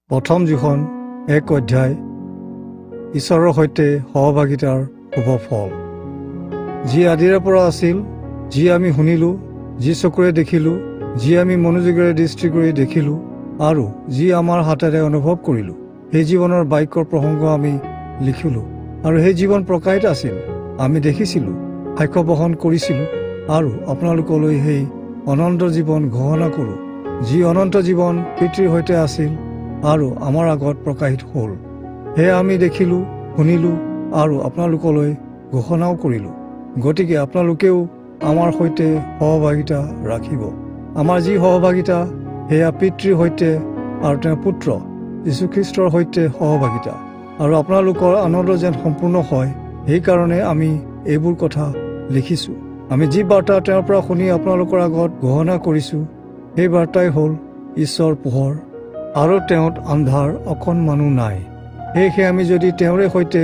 প্ৰথম যোখন 1 অধ্যায় ঈশ্বৰৰ সৈতে সহভাগিতাৰ শুভ ফল। যি আদিৰে পৰা আছিল, যি আমি শুনিলোঁ, যি চকুৰে দেখিলোঁ, যি আমি মনোযোগেৰে দৃষ্টি কৰি দেখিলোঁ আৰু যি আমাৰ হাতেৰে অনুভৱ কৰিলোঁ, সেই জীৱনৰ বাক্যৰ প্ৰসংগ আমি লিখিলোঁ। আৰু সেই জীৱন প্ৰকাশিত আছিল, আমি দেখিছিলোঁ, সাক্ষ্য বহন কৰিছিলোঁ আৰু আপোনালোকলৈ সেই অনন্ত জীৱন ঘোষণা কৰোঁ, যি অনন্ত জীৱন পিতৃৰ সৈতে আছিল আৰু আমাৰ আগত প্ৰকাশিত হ'ল। সেয়া আমি দেখিলোঁ, শুনিলোঁ আৰু আপোনালোকলৈ ঘোষণাও কৰিলোঁ। গতিকে আপোনালোকেও আমাৰ সৈতে সহভাগিতা ৰাখিব। আমাৰ যি সহভাগিতা সেয়া পিতৃৰ সৈতে আৰু তেওঁৰ পুত্ৰ যীশুখ্ৰীষ্টৰ সৈতে সহভাগিতা। আৰু আপোনালোকৰ আনন্দ যেন সম্পূৰ্ণ হয়, সেইকাৰণে আমি এইবোৰ কথা লিখিছোঁ। আমি যি বাৰ্তা তেওঁৰ পৰা শুনি আপোনালোকৰ আগত ঘোষণা কৰিছোঁ, সেই বাৰ্তাই হ'ল ঈশ্বৰৰ পোহৰ আৰু তেওঁত আন্ধাৰ অকণমানো নাই। সেয়েহে আমি যদি তেওঁৰে সৈতে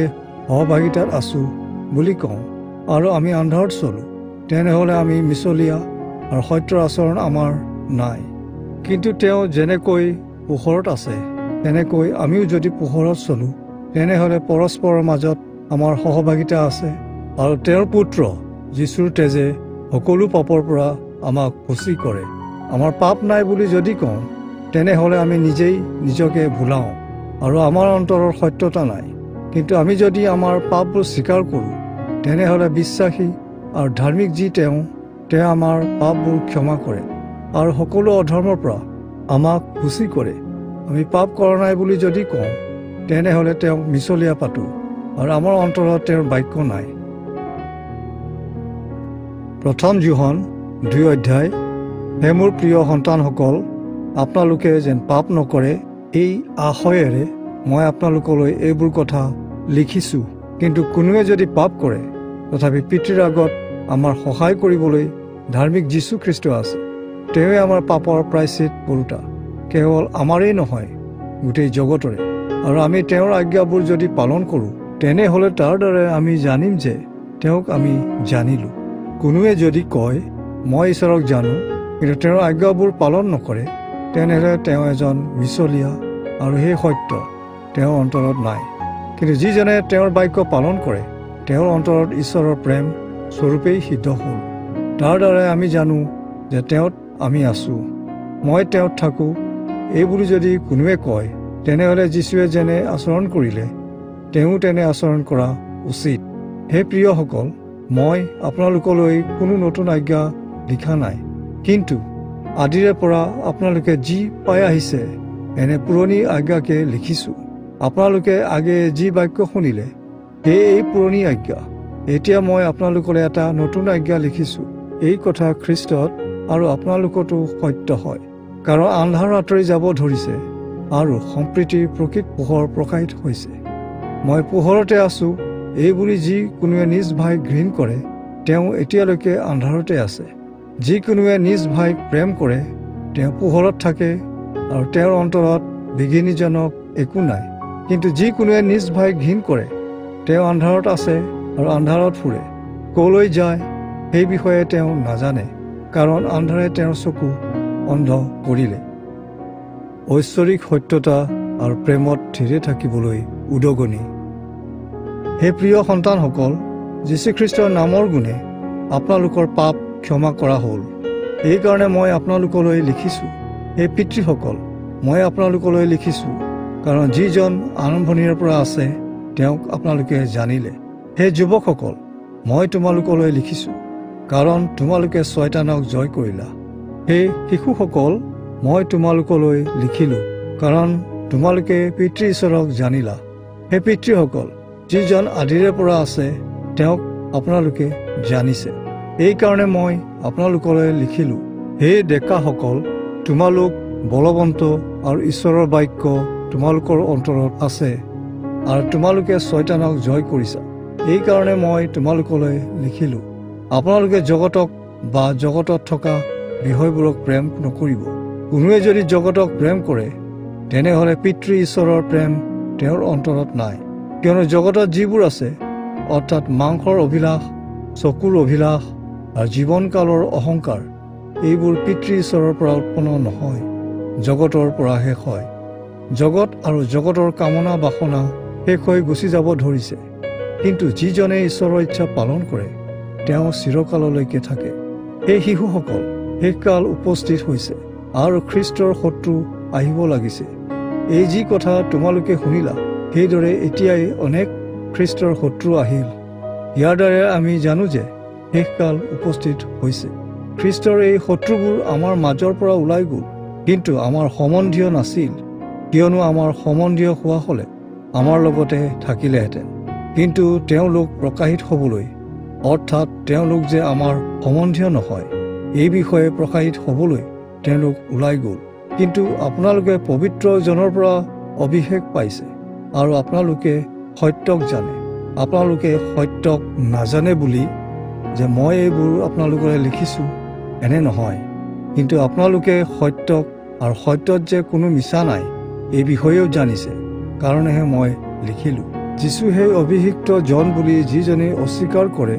সহভাগিতাত আছোঁ বুলি কওঁ আৰু আমি আন্ধাৰত চলোঁ, তেনেহ'লে আমি মিছলীয়া আৰু সত্যৰ আচৰণ আমাৰ নাই। কিন্তু তেওঁ যেনেকৈ পোহৰত আছে, তেনেকৈ আমিও যদি পোহৰত চলোঁ, তেনেহ'লে পৰস্পৰৰ মাজত আমাৰ সহভাগিতা আছে আৰু তেওঁৰ পুত্ৰ যীশুৰ তেজে সকলো পাপৰ পৰা আমাক শুচি কৰে। আমাৰ পাপ নাই বুলি যদি কওঁ, তেনেহ'লে আমি নিজেই নিজকে ভুলাওঁ আৰু আমাৰ অন্তৰৰ সত্যতা নাই। কিন্তু আমি যদি আমাৰ পাপবোৰ স্বীকাৰ কৰোঁ, তেনেহ'লে বিশ্বাসী আৰু ধাৰ্মিক যি তেওঁ আমাৰ পাপবোৰ ক্ষমা কৰে আৰু সকলো অধৰ্মৰ পৰা আমাক শুচি কৰে। আমি পাপ কৰা নাই বুলি যদি কওঁ, তেনেহ'লে তেওঁক মিছলীয়া পাতোঁ আৰু আমাৰ অন্তৰত তেওঁৰ বাক্য নাই। প্ৰথম যোহন 2 অধ্যায়। হে মোৰ প্ৰিয় সন্তানসকল, আপোনালোকে যেন পাপ নকৰে, এই আশয়েৰে মই আপোনালোকলৈ এইবোৰ কথা লিখিছোঁ। কিন্তু কোনোৱে যদি পাপ কৰে, তথাপি পিতৃৰ আগত আমাৰ সহায় কৰিবলৈ ধাৰ্মিক যীশুখ্ৰীষ্ট আছে। তেওঁৱে আমাৰ পাপৰ প্ৰায়শ্চিত কৰোঁতা, কেৱল আমাৰেই নহয়, গোটেই জগতৰে। আৰু আমি তেওঁৰ আজ্ঞাবোৰ যদি পালন কৰোঁ, তেনেহ'লে তাৰ দ্বাৰা আমি জানিম যে তেওঁক আমি জানিলোঁ। কোনোৱে যদি কয়, মই ঈশ্বৰক জানো, কিন্তু তেওঁৰ আজ্ঞাবোৰ পালন নকৰে, তেনেহ'লে তেওঁ এজন মিছলীয়া আৰু সেই সত্য তেওঁৰ অন্তৰত নাই। কিন্তু যিজনে তেওঁৰ বাক্য পালন কৰে, তেওঁৰ অন্তৰত ঈশ্বৰৰ প্ৰেম স্বৰূপেই সিদ্ধ হ'ল। তাৰ দ্বাৰাই আমি জানো যে তেওঁত আমি আছোঁ, মই তেওঁত থাকোঁ। এইবুলি যদি কোনোৱে কয়, তেনেহ'লে যীশুৱে যেনে আচৰণ কৰিলে, তেওঁ তেনে আচৰণ কৰা উচিত। হে প্ৰিয়সকল, মই আপোনালোকলৈ কোনো নতুন আজ্ঞা লিখা নাই, কিন্তু আদিৰে পৰা আপোনালোকে যি পাই আহিছে, এনে পুৰণি আজ্ঞাকে লিখিছোঁ। আপোনালোকে আগে যি বাক্য শুনিলে, এই পুৰণি আজ্ঞা। এতিয়া মই আপোনালোকলৈ এটা নতুন আজ্ঞা লিখিছোঁ। এই কথা খ্ৰীষ্টত আৰু আপোনালোকতো সত্য হয়। কাৰণ আন্ধাৰ আঁতৰি যাব ধৰিছে আৰু সম্প্ৰীতিৰ প্ৰকৃত পোহৰ প্ৰকাশিত হৈছে। মই পোহৰতে আছোঁ, এই বুলি যি কোনোৱে নিজ ভাইক ঘৃণ কৰে, তেওঁ এতিয়ালৈকে আন্ধাৰতে আছে। যি কোনোৱে নিজ ভাইক প্ৰেম কৰে, তেওঁ পোহৰত থাকে আৰু তেওঁৰ অন্তৰত বিঘিনিজনক একো নাই। কিন্তু যি কোনোৱে নিজ ভাইক ঘৃণ কৰে, তেওঁ আন্ধাৰত আছে আৰু আন্ধাৰত ফুৰে। ক'লৈ যায় সেই বিষয়ে তেওঁ নাজানে, কাৰণ আন্ধাৰে তেওঁৰ চকু অন্ধ কৰিলে। ঐশ্বৰিক সত্যতা আৰু প্ৰেমত থিৰে থাকিবলৈ উদগনি। হে প্ৰিয় সন্তানসকল, যীশুখ্ৰীষ্টৰ নামৰ গুণে আপোনালোকৰ পাপ ক্ষমা কৰা হ'ল। এইকাৰণে মই আপোনালোকলৈ লিখিছোঁ। হে পিতৃসকল, মই আপোনালোকলৈ লিখিছোঁ, কাৰণ যিজন আৰম্ভণিৰে পৰা আছে, তেওঁক আপোনালোকে জানিলে। হে যুৱকসকল, মই তোমালোকলৈ লিখিছোঁ, কাৰণ তোমালোকে শয়তানক জয় কৰিলা। হে শিশুসকল, মই তোমালোকলৈ লিখিলোঁ, কাৰণ তোমালোকে পিতৃ ঈশ্বৰক জানিলা। হে পিতৃসকল, যিজন আদিৰে পৰা আছে, তেওঁক আপোনালোকে জানিছে। এইকাৰণে মই আপোনালোকলৈ লিখিলোঁ। হে ডেকাসকল, তোমালোক বলৱন্ত আৰু ঈশ্বৰৰ বাক্য তোমালোকৰ অন্তৰত আছে আৰু তোমালোকে শয়তানক জয় কৰিছা। এইকাৰণে মই তোমালোকলৈ লিখিলোঁ, আপোনালোকে জগতক বা জগতত থকা বিষয়বোৰক প্ৰেম নকৰিব। কোনোৱে যদি জগতক প্ৰেম কৰে, তেনেহ'লে পিতৃ ঈশ্বৰৰ প্ৰেম তেওঁৰ অন্তৰত নাই। কিয়নো জগতত যিবোৰ আছে, অৰ্থাৎ মাংসৰ অভিলাষ, চকুৰ অভিলাষ আৰু জীৱনকালৰ অহংকাৰ, এইবোৰ পিতৃ ঈশ্বৰৰ পৰা উৎপন্ন নহয়, জগতৰ পৰাহে হয়। জগত আৰু জগতৰ কামনা বাসনা শেষ হৈ গুচি যাব ধৰিছে, কিন্তু যিজনে ঈশ্বৰৰ ইচ্ছা পালন কৰে তেওঁ চিৰকাললৈকে থাকে। এই শিশুসকল শেষকাল উপস্থিত হৈছে আৰু খ্ৰীষ্টৰ শত্ৰু আহিব লাগিছে। এই যি কথা তোমালোকে শুনিলা, সেইদৰে এতিয়াই অনেক খ্ৰীষ্টৰ শত্ৰু আহিল। ইয়াৰ দ্বাৰা আমি জানো যে শেষকাল উপস্থিত হৈছে। খ্ৰীষ্টৰ এই শত্ৰুবোৰ আমাৰ মাজৰ পৰা ওলাই গ'ল, কিন্তু আমাৰ সম্বন্ধীয় নাছিল, কিয়নো আমাৰ সম্বন্ধীয় হোৱা হ'লে আমাৰ লগতে থাকিলেহেঁতেন। কিন্তু তেওঁলোক প্ৰকাশিত হ'বলৈ, অৰ্থাৎ তেওঁলোক যে আমাৰ সম্বন্ধীয় নহয়, এই বিষয়ে প্ৰকাশিত হ'বলৈ তেওঁলোক ওলাই গ'ল। কিন্তু আপোনালোকে পবিত্ৰজনৰ পৰা অভিষেক পাইছে আৰু আপোনালোকে সত্যক জানে। আপোনালোকে সত্যক নাজানে বুলি যে মই এইবোৰ আপোনালোকলৈ লিখিছোঁ এনে নহয়, কিন্তু আপোনালোকে সত্যক আৰু সত্যত যে কোনো মিছা নাই এই বিষয়েও জানিছে, কাৰণেহে মই লিখিলোঁ। যীশু সেই অভিষিক্ত জন বুলি যিজনে অস্বীকাৰ কৰে,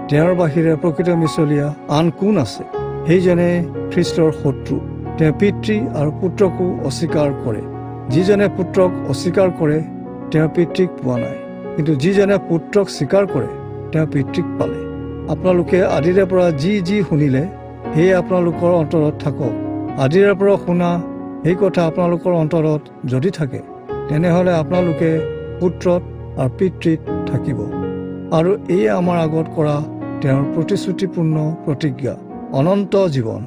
তেওঁৰ বাহিৰে প্ৰকৃত মিছলীয়া আন কোন আছে? সেইজনে খ্ৰীষ্টৰ শত্ৰু। তেওঁ পিতৃ আৰু পুত্ৰকো অস্বীকাৰ কৰে। যিজনে পুত্ৰক অস্বীকাৰ কৰে তেওঁ পিতৃক পোৱা নাই, কিন্তু যিজনে পুত্ৰক স্বীকাৰ কৰে তেওঁ পিতৃক পালে। আপোনালোকে আদিৰে পৰা যি যি শুনিলে সেয়ে আপোনালোকৰ অন্তৰত থাকক। আদিৰে পৰা শুনা সেই কথা আপোনালোকৰ অন্তৰত যদি থাকে, তেনেহ'লে আপোনালোকে পুত্ৰত আৰু পিতৃত থাকিব। আৰু এই আমাৰ আগত কৰা তেওঁৰ প্ৰতিশ্ৰুতিপূৰ্ণ প্ৰতিজ্ঞা, অনন্ত জীৱন।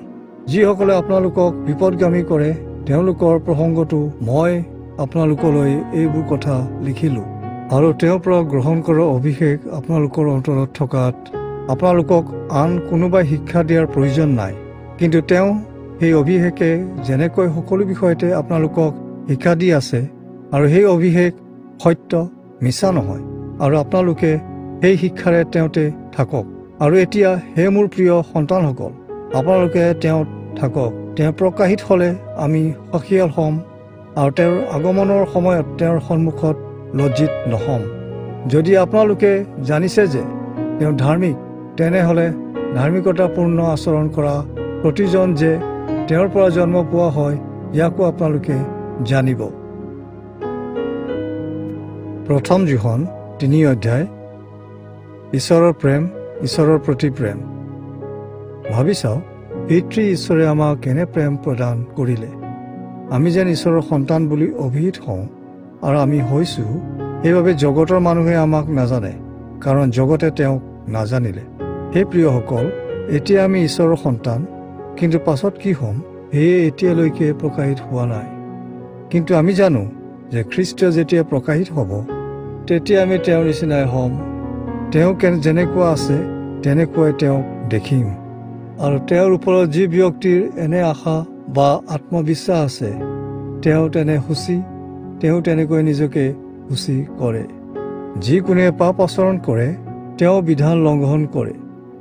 যিসকলে আপোনালোকক বিপদগামী কৰে তেওঁলোকৰ প্ৰসংগটো মই আপোনালোকলৈ এইবোৰ কথা লিখিলোঁ, আৰু তেওঁৰ পৰা গ্ৰহণ কৰা অভিষেক আপোনালোকৰ অন্তৰত থকাত আপোনালোকক আন কোনোবাই শিক্ষা দিয়াৰ প্ৰয়োজন নাই। কিন্তু তেওঁ সেই অভিষেকে যেনেকৈ সকলো বিষয়তে আপোনালোকক শিক্ষা দি আছে, আৰু সেই অভিষেক সত্য, মিছা নহয়, আৰু আপোনালোকে সেই শিক্ষাৰে তেওঁতে থাকক। আৰু এতিয়া হে মোৰ প্ৰিয় সন্তানসকল, আপোনালোকে তেওঁত থাকক। তেওঁ প্ৰকাশিত হ'লে আমি সখীয়াল হ'ম আৰু তেওঁৰ আগমনৰ সময়ত তেওঁৰ সন্মুখত লজ্জিত নহ'ম। যদি আপোনালোকে জানিছে যে তেওঁ ধাৰ্মিক, তেনেহ'লে ধাৰ্মিকতাপূৰ্ণ আচৰণ কৰা প্ৰতিজন যে তেওঁৰ পৰা জন্ম পোৱা হয় ইয়াকো আপোনালোকে জানিব। প্ৰথম যোহন 3 অধ্যায়। ঈশ্বৰৰ প্ৰেম, ঈশ্বৰৰ প্ৰতি প্ৰেম। ভাবি চাওক, পিতৃ ঈশ্বৰে আমাক কেনে প্ৰেম প্ৰদান কৰিলে। আমি যেন ঈশ্বৰৰ সন্তান বুলি অভিহিত হওঁ, আৰু আমি হৈছোঁ। সেইবাবে জগতৰ মানুহে আমাক নাজানে, কাৰণ জগতে তেওঁক নাজানিলে। সেই প্ৰিয়সকল, এতিয়া আমি ঈশ্বৰৰ সন্তান, কিন্তু পাছত কি হ'ম সেয়ে এতিয়ালৈকে প্ৰকাশিত হোৱা নাই। কিন্তু আমি জানো যে খ্ৰীষ্ট যেতিয়া প্ৰকাশিত হ'ব, তেতিয়া আমি তেওঁৰ নিচিনাই হ'ম। তেওঁ যেনেকুৱা আছে তেনেকুৱাই তেওঁক দেখিম। আৰু তেওঁৰ ওপৰত যি ব্যক্তিৰ এনে আশা বা আত্মবিশ্বাস আছে, তেওঁ তেনে সূচী, তেওঁ তেনেকৈ নিজকে সূচী কৰে। যিকোনোৱে পাপ আচৰণ কৰে তেওঁ বিধান লংঘন কৰে,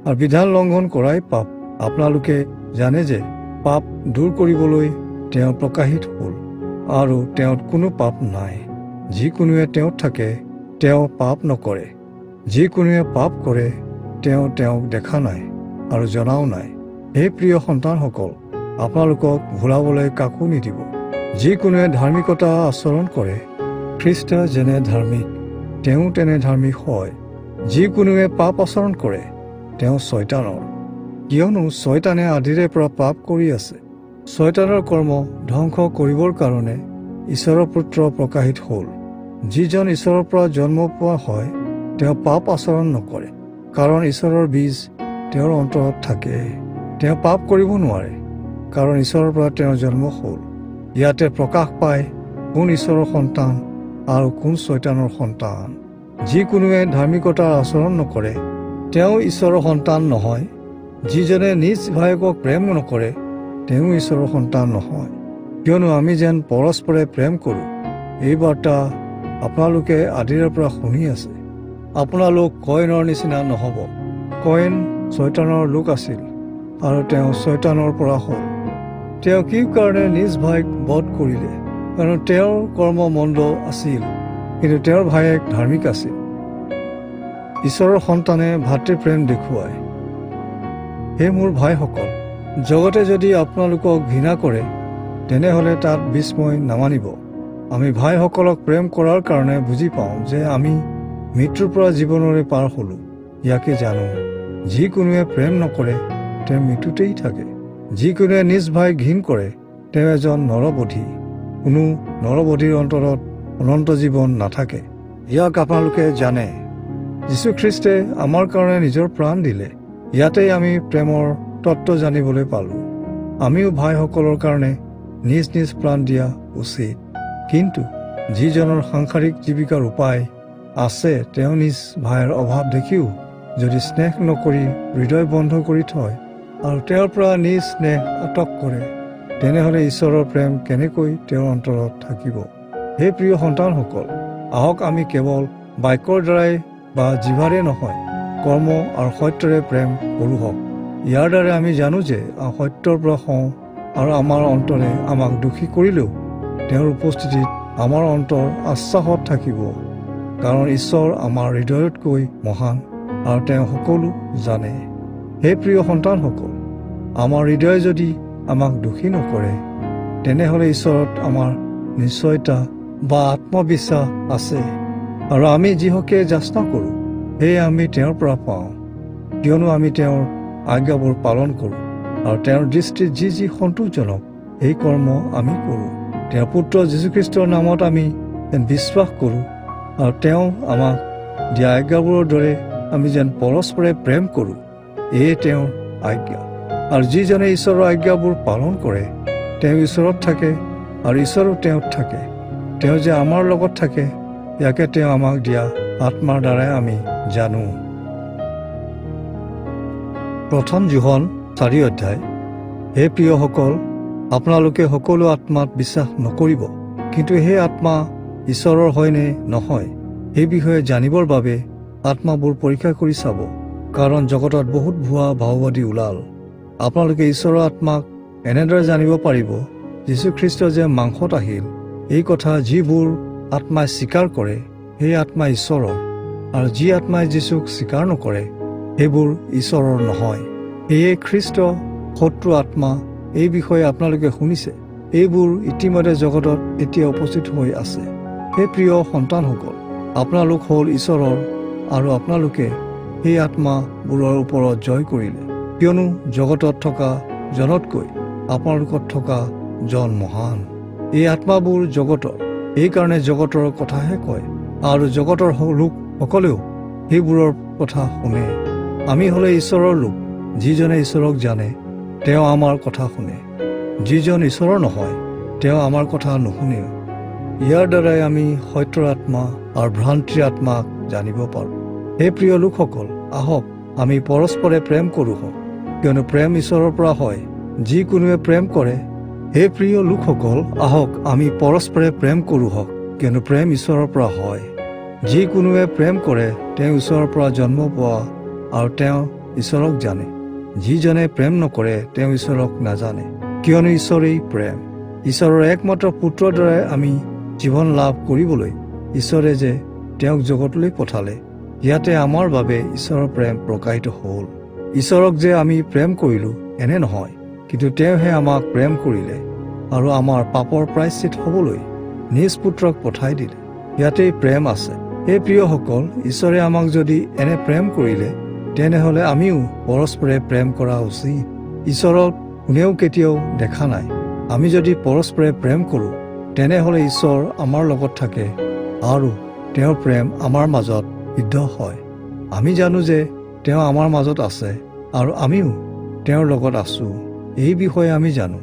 আৰু বিধান লংঘন কৰাই পাপ। আপোনালোকে জানে যে পাপ দূৰ কৰিবলৈ তেওঁ প্ৰকাশিত হ'ল, আৰু তেওঁত কোনো পাপ নাই। যিকোনোৱে তেওঁত থাকে তেওঁ পাপ নকৰে। যিকোনোৱে পাপ কৰে তেওঁ তেওঁক দেখা নাই আৰু জনাও নাই। সেই প্ৰিয় সন্তানসকল, আপোনালোকক ভুলাবলৈ কাকো নিদিব। যিকোনোৱে ধাৰ্মিকতা আচৰণ কৰে, খ্ৰীষ্ট যেনে ধাৰ্মিক তেওঁ তেনে ধাৰ্মিক হয়। যিকোনোৱে পাপ আচৰণ কৰে তেওঁ শয়তানৰ, কিয়নো শয়তানে আদিৰে পৰা পাপ কৰি আছে। শয়তানৰ কৰ্ম ধ্বংস কৰিবৰ কাৰণে ঈশ্বৰৰ পুত্ৰ প্ৰকাশিত হ'ল। যিজন ঈশ্বৰৰ পৰা জন্ম পোৱা হয় তেওঁ পাপ আচৰণ নকৰে, কাৰণ ঈশ্বৰৰ বীজ তেওঁৰ অন্তৰত থাকে। তেওঁ পাপ কৰিব নোৱাৰে, কাৰণ ঈশ্বৰৰ পৰা তেওঁৰ জন্ম হ'ল। ইয়াতে প্ৰকাশ পায় কোন ঈশ্বৰৰ সন্তান আৰু কোন শয়তানৰ সন্তান। যিকোনোৱে ধাৰ্মিকতাৰ আচৰণ নকৰে তেওঁ ঈশ্বৰৰ সন্তান নহয়। যিজনে নিজ ভায়েকক প্ৰেম নকৰে তেওঁ ঈশ্বৰৰ সন্তান নহয়। কিয়নো আমি যেন পৰস্পৰে প্ৰেম কৰোঁ, এই বাৰ্তা আপোনালোকে আদিৰে পৰা শুনি আছে। আপোনালোক কয়নৰ নিচিনা নহ'ব। কয়ন শয়তানৰ লোক আছিল, আৰু তেওঁ শয়তানৰ পৰা হ'ল। তেওঁ কি কাৰণে নিজ ভাইক বধ কৰিলে? কাৰণ তেওঁৰ কৰ্ম মন্দ আছিল, কিন্তু তেওঁৰ ভায়েক ধাৰ্মিক আছিল। ঈশ্বৰৰ সন্তানে ভাতৃপ্ৰেম দেখুৱায়। হে মোৰ ভাইসকল, জগতে যদি আপোনালোকক ঘৃণা কৰে তেনেহ'লে তাত বিস্ময় নামানিব। আমি ভাইসকলক প্ৰেম কৰাৰ কাৰণে বুজি পাওঁ যে আমি মৃত্যুৰ পৰা জীৱনলৈ পাৰ হ'লোঁ। ইয়াকে জানো, যিকোনোৱে প্ৰেম নকৰে তেওঁ মৃত্যুতেই থাকে। যিকোনোৱে নিজ ভাই ঘৃণ কৰে তেওঁ এজন নৰবধী। কোনো নৰবধীৰ অন্তৰত অনন্ত জীৱন নাথাকে। ইয়াক আপোনালোকে জানে। যীশুখ্ৰীষ্টে আমাৰ কাৰণে নিজৰ প্ৰাণ দিলে। ইয়াতেই আমি প্ৰেমৰ তত্ত্ব জানিবলৈ পালোঁ। আমিও ভাইসকলৰ কাৰণে নিজ নিজ প্ৰাণ দিয়া উচিত। কিন্তু যিজনৰ সাংসাৰিক জীৱিকাৰ উপায় আছে তেওঁ নিজ ভাইৰ অভাৱ দেখিও যদি স্নেহ নকৰি হৃদয় বন্ধ কৰি থয় আৰু তেওঁৰ পৰা নিজ স্নেহ আটক কৰে, তেনেহ'লে ঈশ্বৰৰ প্ৰেম কেনেকৈ তেওঁৰ অন্তৰত থাকিব? হে প্ৰিয় সন্তানসকল, আহক আমি কেৱল বাক্যৰ দ্বাৰাই বা জিভাৰে নহয়, কৰ্ম আৰু সত্যৰে প্ৰেম কৰোঁ হওক। ইয়াৰ দ্বাৰা আমি জানো যে সত্যৰ পৰা হওঁ আৰু আমাৰ অন্তৰে আমাক দোষী কৰিলেও তেওঁৰ উপস্থিতিত আমাৰ অন্তৰ আশ্বাসত থাকিব। কাৰণ ঈশ্বৰ আমাৰ হৃদয়তকৈ মহান আৰু তেওঁ সকলো জানে। হে প্ৰিয় সন্তানসকল, আমাৰ হৃদয় যদি আমাক দোষী নকৰে, তেনেহ'লে ঈশ্বৰত আমাৰ নিশ্চয়তা বা আত্মবিশ্বাস আছে। আৰু আমি যিহকে যাচনা কৰোঁ সেয়ে আমি তেওঁৰ পৰা পাওঁ, কিয়নো আমি তেওঁৰ আজ্ঞাবোৰ পালন কৰোঁ আৰু তেওঁৰ দৃষ্টিত যি যি সন্তোষজনক এই কৰ্ম আমি কৰোঁ। তেওঁৰ পুত্ৰ যীশুখ্ৰীষ্টৰ নামত আমি যেন বিশ্বাস কৰোঁ আৰু তেওঁ আমাক দিয়া আজ্ঞাবোৰৰ দৰে আমি যেন পৰস্পৰে প্ৰেম কৰোঁ, এয়ে তেওঁৰ আজ্ঞা। আৰু যিজনে ঈশ্বৰৰ আজ্ঞাবোৰ পালন কৰে তেওঁ ঈশ্বৰত থাকে আৰু ঈশ্বৰো তেওঁত থাকে। তেওঁ যে আমাৰ লগত থাকে ইয়াকে তেওঁ আমাক দিয়া আত্মাৰ দ্বাৰাই আমি জানো। প্ৰথম যোহন 4 অধ্যায়। হে প্ৰিয়সকল, আপোনালোকে সকলো আত্মাত বিশ্বাস নকৰিব, কিন্তু সেই আত্মা ঈশ্বৰৰ হয়নে নহয় সেই বিষয়ে জানিবৰ বাবে আত্মাবোৰ পৰীক্ষা কৰি চাব। কাৰণ জগতত বহুত ভুৱা ভাওবাদী ওলাল। আপোনালোকে ঈশ্বৰৰ আত্মাক এনেদৰে জানিব পাৰিব, যীশুখ্ৰীষ্ট যে মাংসত আহিল এই কথা যিবোৰ আত্মাই স্বীকাৰ কৰে সেই আত্মা ঈশ্বৰৰ, আৰু যি আত্মাই যীশুক স্বীকাৰ নকৰে সেইবোৰ ঈশ্বৰৰ নহয়। সেয়ে খ্ৰীষ্ট শত্ৰু আত্মা এই বিষয়ে আপোনালোকে শুনিছে। এইবোৰ ইতিমধ্যে জগতত এতিয়া উপস্থিত হৈ আছে। হে প্ৰিয় সন্তানসকল, আপোনালোক হ'ল ঈশ্বৰৰ আৰু আপোনালোকে সেই আত্মাবোৰৰ ওপৰত জয় কৰিলে, কিয়নো জগতত থকা জনতকৈ আপোনালোকত থকা জন মহান। এই আত্মাবোৰ জগতৰ, এইকাৰণে জগতৰ কথাহে কয় আৰু জগতৰ লোকসকলেও সেইবোৰৰ কথা শুনে। আমি হ'লে ঈশ্বৰৰ লোক। যিজনে ঈশ্বৰক জানে তেওঁ আমাৰ কথা শুনে। যিজন ঈশ্বৰৰ নহয় তেওঁ আমাৰ কথা নুশুনে। ইয়াৰ দ্বাৰাই আমি সত্যৰ আত্মা আৰু ভ্ৰান্তিৰ আত্মাক জানিব পাৰোঁ। হে প্ৰিয় লোকসকল, আহক আমি পৰস্পৰে প্ৰেম কৰোঁ হওক, কিয়নো প্ৰেম ঈশ্বৰৰ পৰা হয়। যিকোনোৱে প্ৰেম কৰে, হে প্ৰিয় লোকসকল, আহক আমি পৰস্পৰে প্ৰেম কৰোঁ হওক, কিয়নো প্ৰেম ঈশ্বৰৰ পৰা হয়। যিকোনোৱে প্ৰেম কৰে তেওঁ ঈশ্বৰৰ পৰা জন্ম পোৱা আৰু তেওঁ ঈশ্বৰক জানে। যিজনে প্ৰেম নকৰে তেওঁ ঈশ্বৰক নাজানে, কিয়নো ঈশ্বৰেই প্ৰেম। ঈশ্বৰৰ একমাত্ৰ পুত্ৰৰ দ্বাৰাই আমি জীৱন লাভ কৰিবলৈ ঈশ্বৰে যে তেওঁক জগতলৈ পঠালে, ইয়াতে আমাৰ বাবে ঈশ্বৰৰ প্ৰেম প্ৰকাশিত হ'ল। ঈশ্বৰক যে আমি প্ৰেম কৰিলোঁ এনে নহয়, কিন্তু তেওঁহে আমাক প্ৰেম কৰিলে আৰু আমাৰ পাপৰ প্ৰায়শ্চিত হ'বলৈ নিজ পুত্ৰক পঠাই দিলে। ইয়াতেই প্ৰেম আছে। এই প্ৰিয়সকল, ঈশ্বৰে আমাক যদি এনে প্ৰেম কৰিলে তেনেহ'লে আমিও পৰস্পৰে প্ৰেম কৰা উচিত। ঈশ্বৰক কোনেও কেতিয়াও দেখা নাই। আমি যদি পৰস্পৰে প্ৰেম কৰোঁ তেনেহ'লে ঈশ্বৰ আমাৰ লগত থাকে আৰু তেওঁৰ প্ৰেম আমাৰ মাজত সিদ্ধ হয়। আমি জানো যে তেওঁ আমাৰ মাজত আছে আৰু আমিও তেওঁৰ লগত আছোঁ। এই বিষয়ে আমি জানো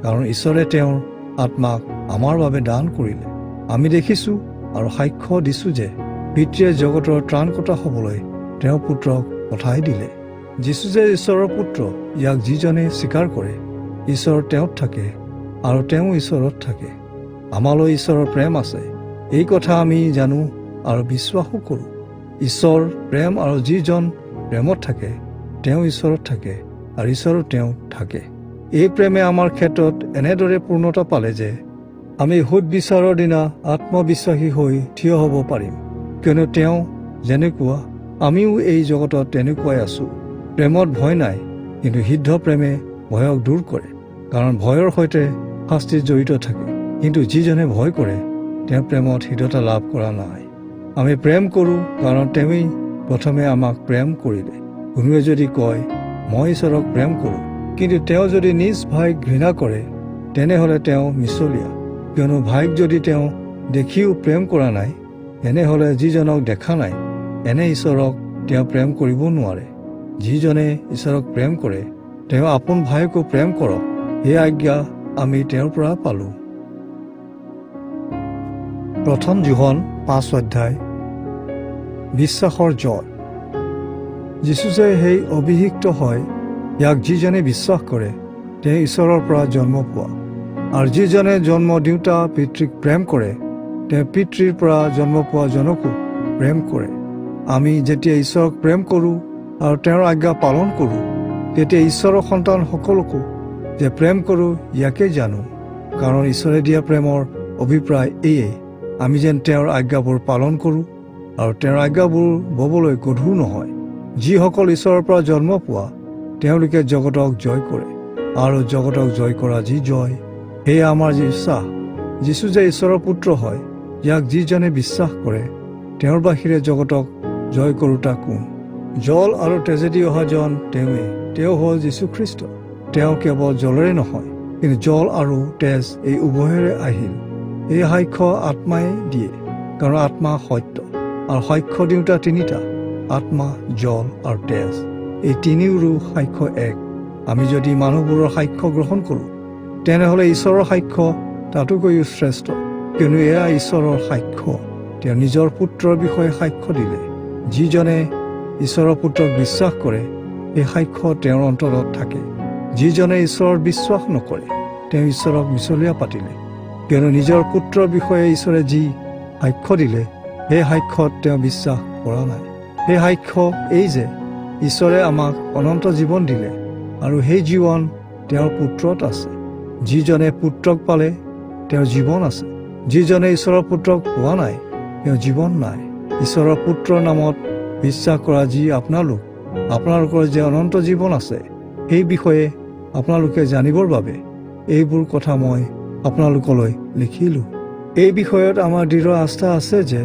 কাৰণ ঈশ্বৰে তেওঁৰ আত্মাক আমাৰ বাবে দান কৰিলে। আমি দেখিছোঁ আৰু সাক্ষ্য দিছোঁ যে পিতৃয়ে জগতৰ ত্ৰাণকৰ্তা হ'বলৈ তেওঁৰ পুত্ৰক পঠাই দিলে। যীশু যে ঈশ্বৰৰ পুত্ৰ, ইয়াক যিজনে স্বীকাৰ কৰে ঈশ্বৰ তেওঁত থাকে আৰু তেওঁ ঈশ্বৰত থাকে। আমালৈ ঈশ্বৰৰ প্ৰেম আছে, এই কথা আমি জানো আৰু বিশ্বাসো কৰোঁ। ঈশ্বৰ প্ৰেম আৰু যিজন প্ৰেমত থাকে তেওঁ ঈশ্বৰত থাকে আৰু ঈশ্বৰো তেওঁ থাকে। এই প্ৰেমে আমাৰ ক্ষেত্ৰত এনেদৰে পূৰ্ণতা পালে যে আমি সুদবিচাৰৰ দিনা আত্মবিশ্বাসী হৈ থিয় হ'ব পাৰিম, কিয়নো তেওঁ যেনেকুৱা আমিও এই জগতত তেনেকুৱাই আছোঁ। প্ৰেমত ভয় নাই, কিন্তু সিদ্ধ প্ৰেমে ভয়ক দূৰ কৰে, কাৰণ ভয়ৰ সৈতে শাস্তি জড়িত থাকে। কিন্তু যিজনে ভয় কৰে তেওঁৰ প্ৰেমত হৃদয়তা লাভ কৰা নাই। আমি প্ৰেম কৰোঁ কাৰণ তেওঁই প্ৰথমে আমাক প্ৰেম কৰিলে। কোনোৱে যদি কয় মই ঈশ্বৰক প্ৰেম কৰোঁ, কিন্তু তেওঁ যদি নিজ ভাইক ঘৃণা কৰে, তেনেহ'লে তেওঁ মিছলীয়া। কিয়নো ভাইক যদি তেওঁ দেখিও প্ৰেম কৰা নাই, তেনেহ'লে যিজনক দেখা নাই এনে ঈশ্বৰক তেওঁ প্ৰেম কৰিব নোৱাৰে। যিজনে ঈশ্বৰক প্ৰেম কৰে তেওঁ আপোন ভাইকো প্ৰেম কৰক। এই আজ্ঞা আমি তেওঁৰ পৰা পালোঁ। প্ৰথম যোহন 5 অধ্যায়। বিশ্বাসৰ জয়। যীশু যে সেই অভিষিক্ত হয়, ইয়াক যিজনে বিশ্বাস কৰে তেওঁ ঈশ্বৰৰ পৰা জন্ম পোৱা। আৰু যিজনে জন্ম দিওঁতা পিতৃক প্ৰেম কৰে তেওঁ পিতৃৰ পৰা জন্ম পোৱা জনকো প্ৰেম কৰে। আমি যেতিয়া ঈশ্বৰক প্ৰেম কৰোঁ আৰু তেওঁৰ আজ্ঞা পালন কৰোঁ, তেতিয়া ঈশ্বৰৰ সন্তান সকলোকো যে প্ৰেম কৰোঁ ইয়াকে জানো। কাৰণ ঈশ্বৰে দিয়া প্ৰেমৰ অভিপ্ৰায় এয়ে, আমি যেন তেওঁৰ আজ্ঞাবোৰ পালন কৰোঁ আৰু তেওঁৰ আজ্ঞাবোৰ ববলৈ গধুৰ নহয়। যিসকল ঈশ্বৰৰ পৰা জন্ম পোৱা তেওঁলোকে জগতক জয় কৰে, আৰু জগতক জয় কৰা যি জয়, সেয়া আমাৰ যি বিশ্বাস যীশু যে ঈশ্বৰৰ পুত্ৰ হয়, ইয়াক যিজনে বিশ্বাস কৰে তেওঁৰ বাহিৰে জগতক জয় কৰোঁতা কোন? জল আৰু তেজেদি অহা জন তেওঁৱে, তেওঁ হ'ল যীশুখ্ৰীষ্ট। তেওঁ কেৱল জলেৰে নহয়, কিন্তু জল আৰু তেজ এই উভয়েৰে আহিল। এই সাক্ষ্য আত্মাই দিয়ে, কাৰণ আত্মা সত্য, আৰু সাক্ষ্য দিওঁতা তিনিটা, আত্মা, জল আৰু তেজ। এই তিনিওৰো সাক্ষ্য এক। আমি যদি মানুহবোৰৰ সাক্ষ্য গ্ৰহণ কৰোঁ, তেনেহ'লে ঈশ্বৰৰ সাক্ষ্য তাতোকৈও শ্ৰেষ্ঠ, কিয়নো এয়া ঈশ্বৰৰ সাক্ষ্য। তেওঁ নিজৰ পুত্ৰৰ বিষয়ে সাক্ষ্য দিলে। যিজনে ঈশ্বৰৰ পুত্ৰক বিশ্বাস কৰে এই সাক্ষ্য তেওঁৰ অন্তৰত থাকে। যিজনে ঈশ্বৰৰ বিশ্বাস নকৰে তেওঁ ঈশ্বৰক মিছলীয়া পাতিলে, কিয়নো নিজৰ পুত্ৰৰ বিষয়ে ঈশ্বৰে যি সাক্ষ্য দিলে সেই সাক্ষ্যত তেওঁ বিশ্বাস কৰা নাই। সেই সাক্ষ্য এই যে ঈশ্বৰে আমাক অনন্ত জীৱন দিলে, আৰু সেই জীৱন তেওঁৰ পুত্ৰত আছে। যিজনে পুত্ৰক পালে তেওঁৰ জীৱন আছে। যিজনে ঈশ্বৰৰ পুত্ৰক পোৱা নাই তেওঁ জীৱন নাই। ঈশ্বৰৰ পুত্ৰৰ নামত বিশ্বাস কৰা যি আপোনালোকৰ যে অনন্ত জীৱন আছে, সেই বিষয়ে আপোনালোকে জানিবৰ বাবে এইবোৰ কথা মই আপোনালোকলৈ লিখিলোঁ। এই বিষয়ত আমাৰ দৃঢ় আস্থা আছে যে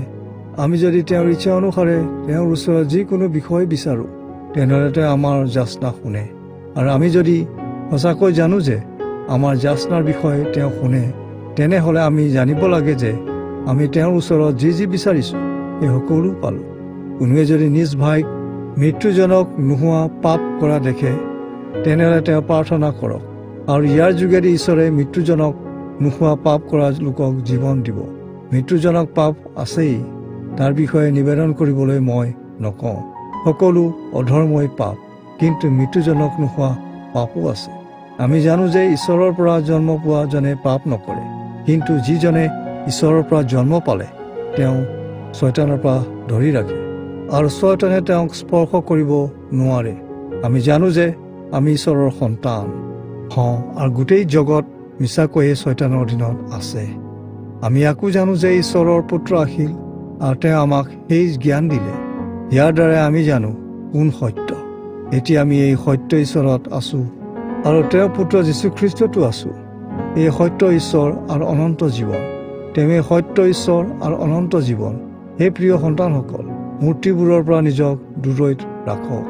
আমি যদি তেওঁৰ ইচ্ছা অনুসাৰে তেওঁৰ ওচৰত যিকোনো বিষয় বিচাৰোঁ, তেনেহ'লে তেওঁ আমাৰ যাচনা শুনে। আৰু আমি যদি সঁচাকৈ জানো যে আমাৰ যাচনাৰ বিষয়ে তেওঁ শুনে, তেনেহ'লে আমি জানিব লাগে যে আমি তেওঁৰ ওচৰত যি বিচাৰিছোঁ সেই সকলো পালোঁ। কোনোৱে যদি নিজ ভাইক মৃত্যুজনক নোহোৱা পাপ কৰা দেখে, তেনেহ'লে তেওঁ প্ৰাৰ্থনা কৰক, আৰু ইয়াৰ যোগেদি ঈশ্বৰে মৃত্যুজনক নোহোৱা পাপ কৰা লোকক জীৱন দিব। মৃত্যুজনক পাপ আছেই, তাৰ বিষয়ে নিবেদন কৰিবলৈ মই নকওঁ। সকলো অধৰ্মই পাপ, কিন্তু মৃত্যুজনক নোহোৱা পাপো আছে। আমি জানো যে ঈশ্বৰৰ পৰা জন্ম পোৱা জনে পাপ নকৰে, কিন্তু যিজনে ঈশ্বৰৰ পৰা জন্ম পালে তেওঁ শয়তানৰ পৰা ধৰি ৰাখে, আৰু শয়তানে তেওঁক স্পৰ্শ কৰিব নোৱাৰে। আমি জানো যে আমি ঈশ্বৰৰ সন্তান হওঁ, আৰু গোটেই জগত মিছাকৈয়ে শয়তানৰ অধীনত আছে। আমি আকৌ জানো যে ঈশ্বৰৰ পুত্ৰ আহিল, আৰু তেওঁ আমাক সেই জ্ঞান দিলে। ইয়াৰ দ্বাৰা আমি জানো কোন সত্য। এতিয়া আমি এই সত্য ঈশ্বৰত আছোঁ, আৰু তেওঁৰ পুত্ৰ যীশুখ্ৰীষ্টতো আছোঁ। এই সত্য ঈশ্বৰ আৰু অনন্ত জীৱন। তেওঁৱেই সত্য ঈশ্বৰ আৰু অনন্ত জীৱন। হে প্ৰিয় সন্তানসকল, মূৰ্তিবোৰৰ পৰা নিজক দূৰৈত ৰাখক।